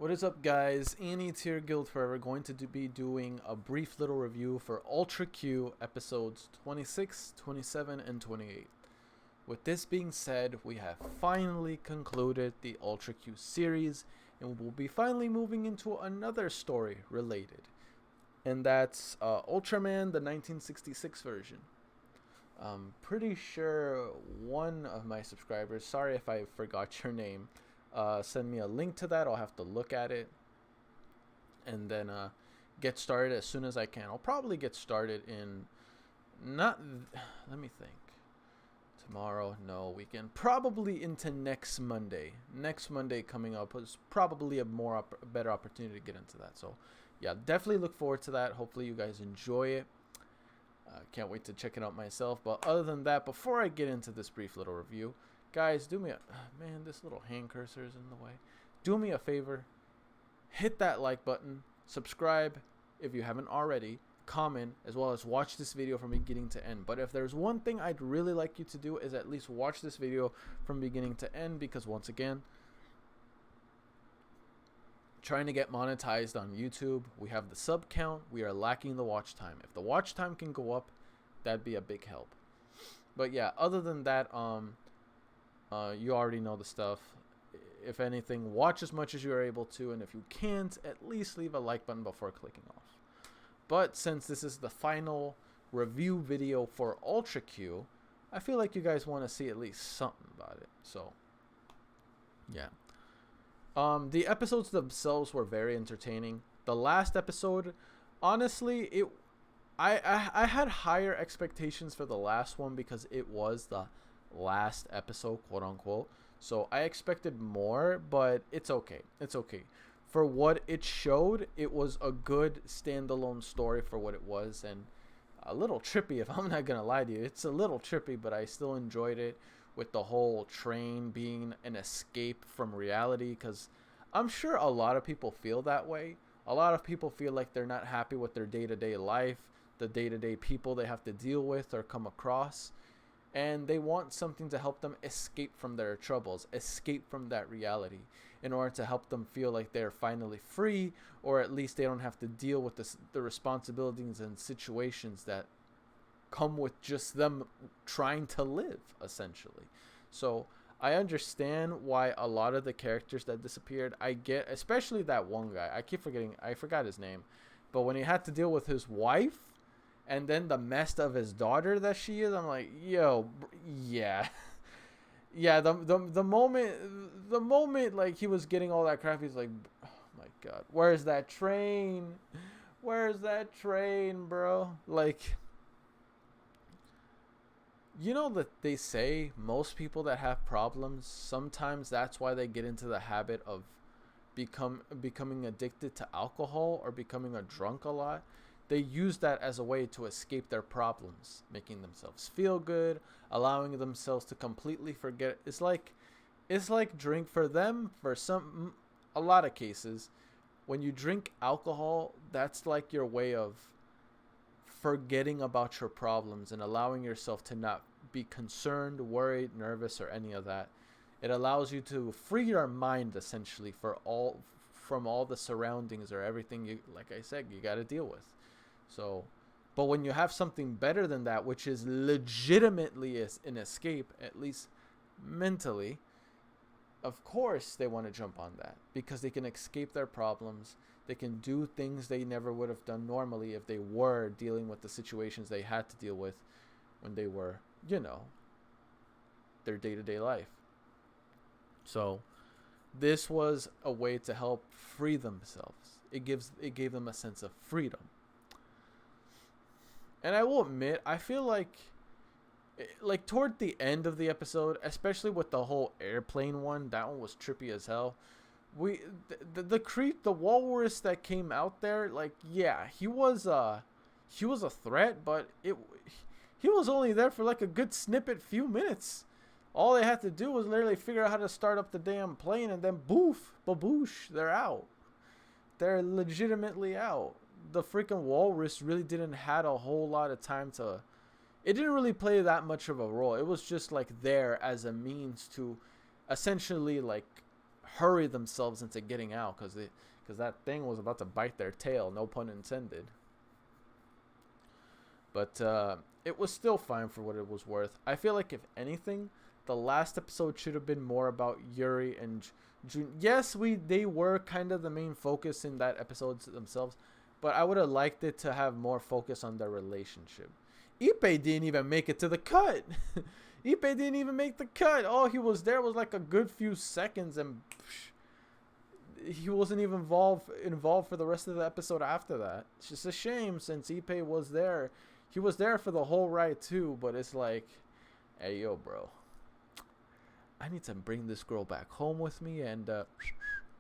What is up, guys? Any Tier Guild Forever going to be doing a brief little review for Ultra Q episodes 26, 27, and 28. With this being said, we have finally concluded the Ultra Q series, and we'll be finally moving into another story related, and that's Ultraman, the 1966 version. I'm pretty sure one of my subscribers, sorry if I forgot your name, send me a link to that. I'll have to look at it and then get started as soon as I can. I'll probably get started in let me think, tomorrow, no, weekend, probably into next Monday. Next Monday coming up is probably a better opportunity to get into that. So yeah, definitely look forward to that. Hopefully you guys enjoy it. Can't wait to check it out myself. But other than that, before I get into this brief little review, guys, do me a man, this little hand cursor is in the way. Do me a favor, hit that like button, subscribe if you haven't already, comment, as well as watch this video from beginning to end. But if there's one thing I'd really like you to do is at least watch this video from beginning to end, because once again, trying to get monetized on YouTube, we have the sub count, we are lacking the watch time. If the watch time can go up, that'd be a big help. But yeah, other than that, you already know the stuff. If anything, watch as much as you are able to, and if you can't, at least leave a like button before clicking off. But since this is the final review video for Ultra Q, I feel like you guys want to see at least something about it. So yeah. The episodes themselves were very entertaining. The last episode, honestly, I had higher expectations for the last one because it was the last episode, quote unquote. So I expected more, but it's okay. It's okay. For what it showed, it was a good standalone story for what it was, and a little trippy, if I'm not gonna lie to you. It's a little trippy, but I still enjoyed it, with the whole train being an escape from reality, because I'm sure a lot of people feel that way. A lot of people feel like they're not happy with their day-to-day life, the day-to-day people they have to deal with or come across, and they want something to help them escape from their troubles, escape from that reality, in order to help them feel like they're finally free, or at least they don't have to deal with the responsibilities and situations that come with just them trying to live, essentially. So I understand why a lot of the characters that disappeared, I get, especially that one guy, I forgot his name, but when he had to deal with his wife and then the mess of his daughter that she is, I'm like, yo, yeah. Yeah, the moment like he was getting all that crap, he's like, oh my god, where's that train? Where's that train, bro? Like, you know that they say most people that have problems, sometimes that's why they get into the habit of becoming addicted to alcohol or becoming a drunk a lot. They use that as a way to escape their problems, making themselves feel good, allowing themselves to completely forget. It's like drink for them. For a lot of cases, when you drink alcohol, that's like your way of forgetting about your problems and allowing yourself to not be concerned, worried, nervous, or any of that. It allows you to free your mind, essentially, from all the surroundings or everything you, like I said, you got to deal with. So, but when you have something better than that, which is legitimately an escape, at least mentally, of course they want to jump on that, because they can escape their problems. They can do things they never would have done normally if they were dealing with the situations they had to deal with when they were, their day-to-day life. So this was a way to help free themselves. It gave them a sense of freedom. And I will admit, I feel like toward the end of the episode, especially with the whole airplane one, that one was trippy as hell. The walrus that came out there, like, yeah, he was a threat, but he was only there for like a good few minutes. All they had to do was literally figure out how to start up the damn plane, and then boof, baboosh, they're out. They're legitimately out. The freaking walrus really didn't had a whole lot of time to. It didn't really play that much of a role. It was just like there as a means to essentially like hurry themselves into getting out because that thing was about to bite their tail, no pun intended. But it was still fine for what it was worth. I feel like if anything, the last episode should have been more about Yuri and June. Yes, they were kind of the main focus in that episode themselves, but I would have liked it to have more focus on their relationship. Ipe didn't even make it to the cut. Ipe didn't even make the cut. All he was there was like a good few seconds, and he wasn't even involved for the rest of the episode after that. It's just a shame since Ipe was there. He was there for the whole ride too, but it's like, hey, yo, bro. I need to bring this girl back home with me, and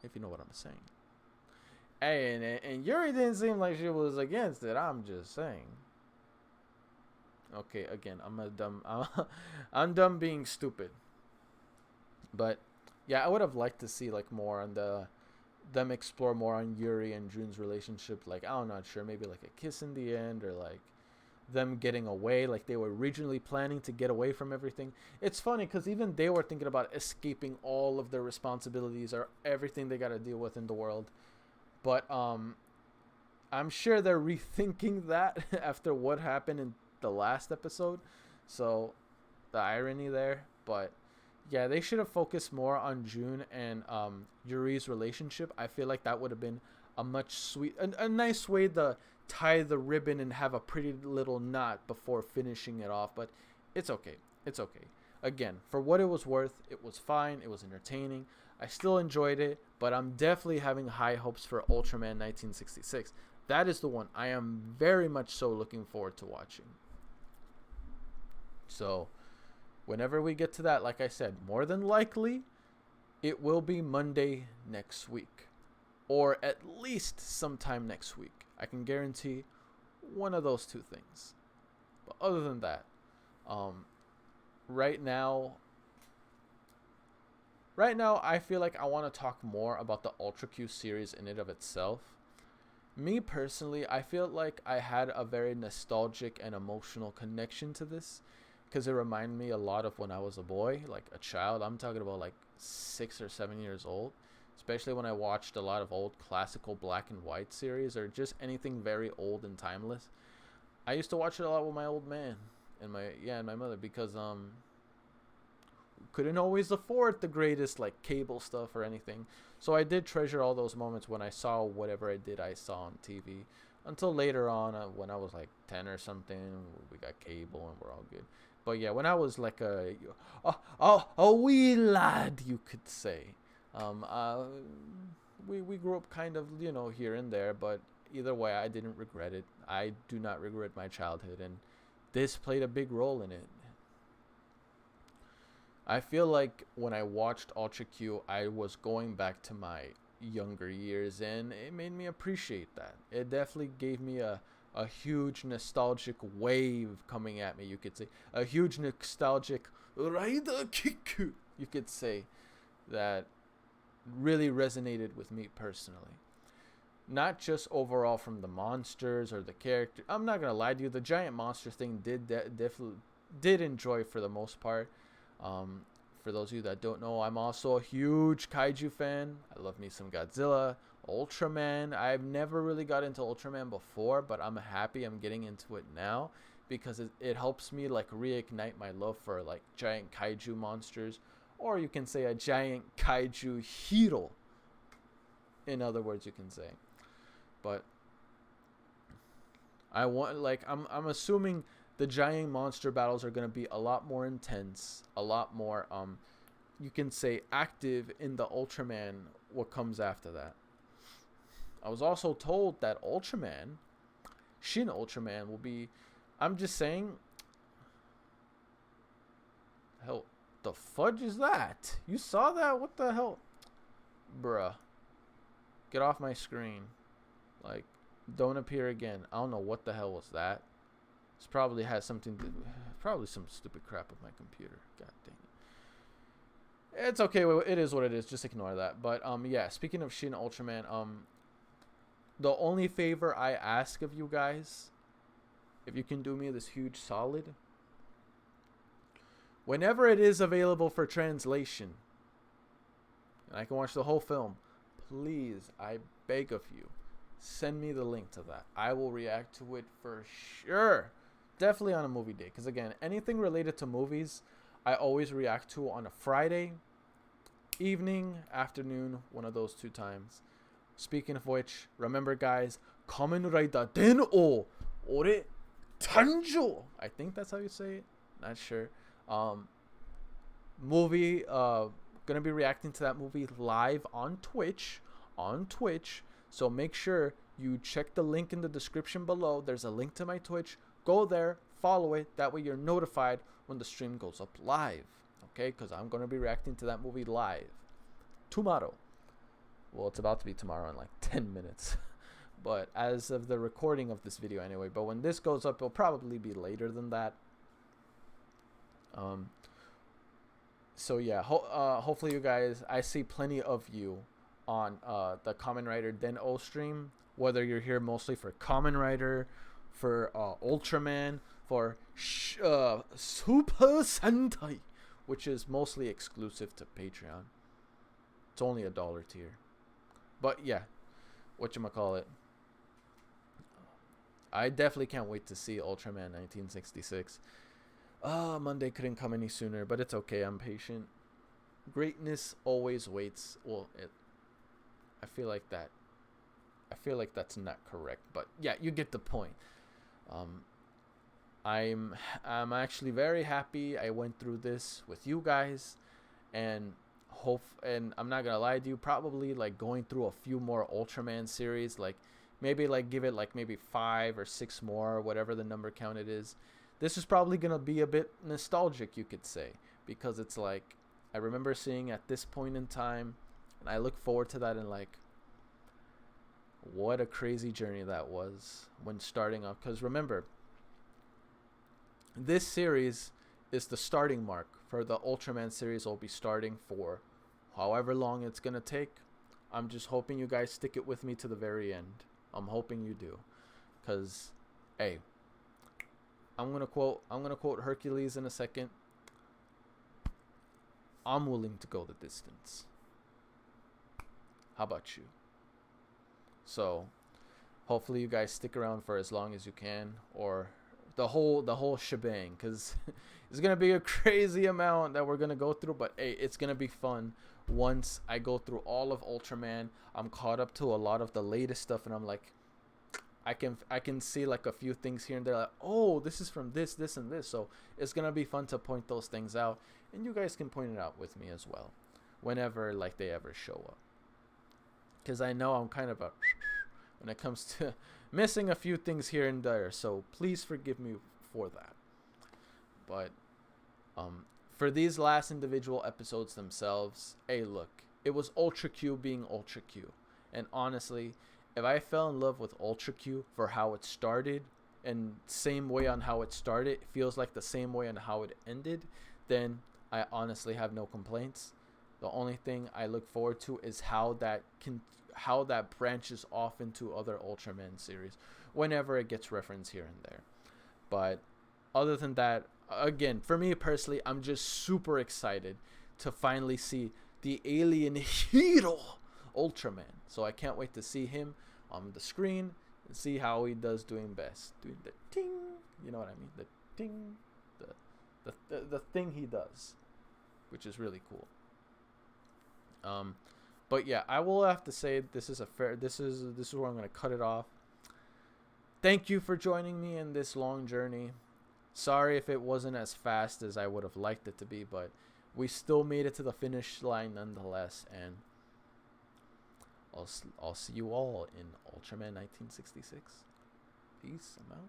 if you know what I'm saying. Hey, and Yuri didn't seem like she was against it. I'm just saying. Okay, again, I'm dumb being stupid. But yeah, I would have liked to see like more on them explore more on Yuri and Jun's relationship. Like, I'm not sure, maybe like a kiss in the end, or like them getting away, like they were originally planning to get away from everything. It's funny because even they were thinking about escaping all of their responsibilities or everything they got to deal with in the world. But I'm sure they're rethinking that after what happened in the last episode. So the irony there. But yeah, they should have focused more on June and Yuri's relationship. I feel like that would have been a much a nice way to tie the ribbon and have a pretty little knot before finishing it off. But it's okay. It's okay. Again, for what it was worth, it was fine. It was entertaining. I still enjoyed it, but I'm definitely having high hopes for Ultraman 1966. That is the one I am very much so looking forward to watching. So whenever we get to that, like I said, more than likely it will be Monday next week, or at least sometime next week. I can guarantee one of those two things. But other than that, right now I feel like I want to talk more about the Ultra Q series in and of itself. Me personally, I feel like I had a very nostalgic and emotional connection to this because it reminded me a lot of when I was a boy, like a child. I'm talking about like 6 or 7 years old, especially when I watched a lot of old classical black and white series or just anything very old and timeless. I used to watch it a lot with my old man and my mother because couldn't always afford the greatest like cable stuff or anything. So I did treasure all those moments when I saw whatever I saw on TV. Until later on, when I was like 10 or something, we got cable and we're all good. But yeah, when I was like a wee lad, you could say, we grew up kind of, here and there. But either way, I didn't regret it. I do not regret my childhood, and this played a big role in it. I feel like when I watched Ultra Q, I was going back to my younger years, and it made me appreciate that. It definitely gave me a huge nostalgic wave coming at me, you could say. A huge nostalgic rider kick, you could say, that really resonated with me personally. Not just overall from the monsters or the character. I'm not going to lie to you, the giant monster thing definitely did enjoy for the most part. For those of you that don't know, I'm also a huge kaiju fan. I love me some Godzilla, Ultraman. I've never really got into Ultraman before, but I'm happy I'm getting into it now because it helps me like reignite my love for like giant kaiju monsters, or you can say a giant kaiju hero. In other words, you can say. But I'm assuming the giant monster battles are going to be a lot more intense, a lot more, you can say, active in the Ultraman, what comes after that. I was also told that Shin Ultraman will be, I'm just saying, hell, the fudge is that? You saw that? What the hell? Bruh. Get off my screen. Like, don't appear again. I don't know what the hell was that. This probably has something to, probably some stupid crap with my computer. God dang it. It's okay. It is what it is. Just ignore that. But yeah. Speaking of Shin Ultraman, the only favor I ask of you guys, if you can do me this huge solid, whenever it is available for translation, and I can watch the whole film, please, I beg of you, send me the link to that. I will react to it for sure. Definitely on a movie day. Because again, anything related to movies, I always react to on a Friday, evening, afternoon, one of those two times. Speaking of which, remember guys, Kamen Rider Den o Ore Tanjo. I think that's how you say it. Not sure. Movie, gonna be reacting to that movie live on Twitch. So make sure you check the link in the description below. There's a link to my Twitch. Go there, follow it. That way you're notified when the stream goes up live. Okay, because I'm gonna be reacting to that movie live tomorrow. Well, it's about to be tomorrow in like 10 minutes. But as of the recording of this video anyway. But when this goes up, it'll probably be later than that. So yeah, hopefully you guys, I see plenty of you on the Kamen Rider Den-O stream. Whether you're here mostly for Kamen Rider, for Ultraman, for Super Sentai, which is mostly exclusive to Patreon. It's only $1 tier. But yeah, whatchamacallit. I definitely can't wait to see Ultraman 1966. Monday couldn't come any sooner, but it's okay. I'm patient. Greatness always waits. Well, I feel like that's not correct, but yeah, you get the point. I'm actually very happy I went through this with you guys, and I'm not gonna lie to you, probably like going through a few more Ultraman series, like maybe like give it like maybe 5 or 6 more, whatever the number count it is. This is probably gonna be a bit nostalgic, you could say, because it's like I remember seeing at this point in time, and I look forward to that, and like what a crazy journey that was when starting off. Because remember, this series is the starting mark for the Ultraman series. I'll be starting for however long it's gonna take. I'm just hoping you guys stick it with me to the very end. I'm hoping you do, because hey, I'm gonna quote Hercules in a second. I'm willing to go the distance. How about you? So hopefully you guys stick around for as long as you can, or the whole shebang, because it's gonna be a crazy amount that we're gonna go through. But hey, it's gonna be fun once I go through all of Ultraman. I'm caught up to a lot of the latest stuff, and I'm like, I can see like a few things here and there, like, oh, this is from this, and this. So it's gonna be fun to point those things out, and you guys can point it out with me as well, whenever like they ever show up. Because I know I'm kind of a when it comes to missing a few things here and there, so please forgive me for that. But for these last individual episodes themselves, hey, look, it was Ultra Q being Ultra Q, and honestly, if I fell in love with Ultra Q for how it started, and same way on how it started, it feels like the same way on how it ended, then I honestly have no complaints. The only thing I look forward to is how that branches off into other Ultraman series whenever it gets referenced here and there. But other than that, again, for me personally, I'm just super excited to finally see the alien hero Ultraman. So I can't wait to see him on the screen and see how he does doing best. Doing the ting, you know what I mean? The ting, the thing he does, which is really cool. But yeah, I will have to say this is where I'm going to cut it off. Thank you for joining me in this long journey. Sorry if it wasn't as fast as I would have liked it to be, but we still made it to the finish line nonetheless, and I'll see you all in Ultraman 1966. Peace. I'm out.